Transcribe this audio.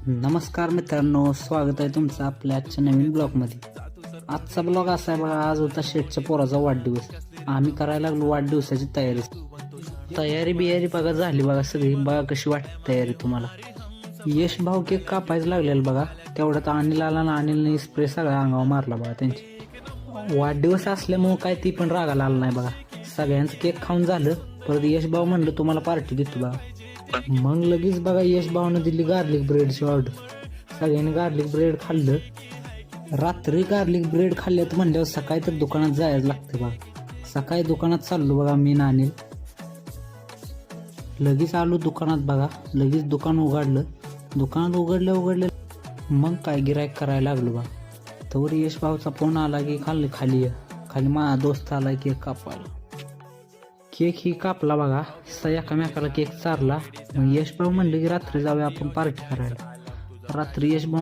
नमस्कार मित्रांनो, स्वागत आहे तुमचं आपल्या आजच्या नवीन ब्लॉगमध्ये. आजचा ब्लॉग असा आहे बघा. आज होता शेठच्या पोराचा वाढदिवस. आम्ही करायला लागलो वाढदिवसाची तयारी बियारी बघा झाली बघा सगळी. बघा कशी वाटते तयारी तुम्हाला. यश भाऊ केक कापायचं लागलेलं बघा. तेवढ्यात अनिल आला ना, अनिलने स्प्रे सगळा अंगावर मारला बघा. त्यांची वाढदिवस असल्यामुळं काय ती पण रागाला आला नाही बघा. सगळ्यांचं केक खाऊन झालं. परत यश भाऊ म्हणलं तुम्हाला पार्टी देतो बघा. मग लगेच बघा यश भाऊनं दिली गार्लिक ब्रेडची ऑर्डर. सगळ्यांनी गार्लिक ब्रेड खाल्लं. रात्री गार्लिक ब्रेड खाल्ल्यात म्हणल्यावर सकाळी तर दुकानात जायला लागतं बघा. सकाळी दुकानात चाललो बघा मी ना अनिल. लगेच आलो दुकानात बघा. लगेच दुकान उघडलं. दुकानात उघडलं मग काय गिरायक करायला लागलो बघा. तवर यश भाऊचा फोन आला की खाली माझा दोस्त आला केक कापायला. केक ही कापला बघा. एकामेकाला केक चारला. मग यश भाऊ म्हणलं की रात्री जाऊया आपण पार्टी करायला. रात्री यश भाऊ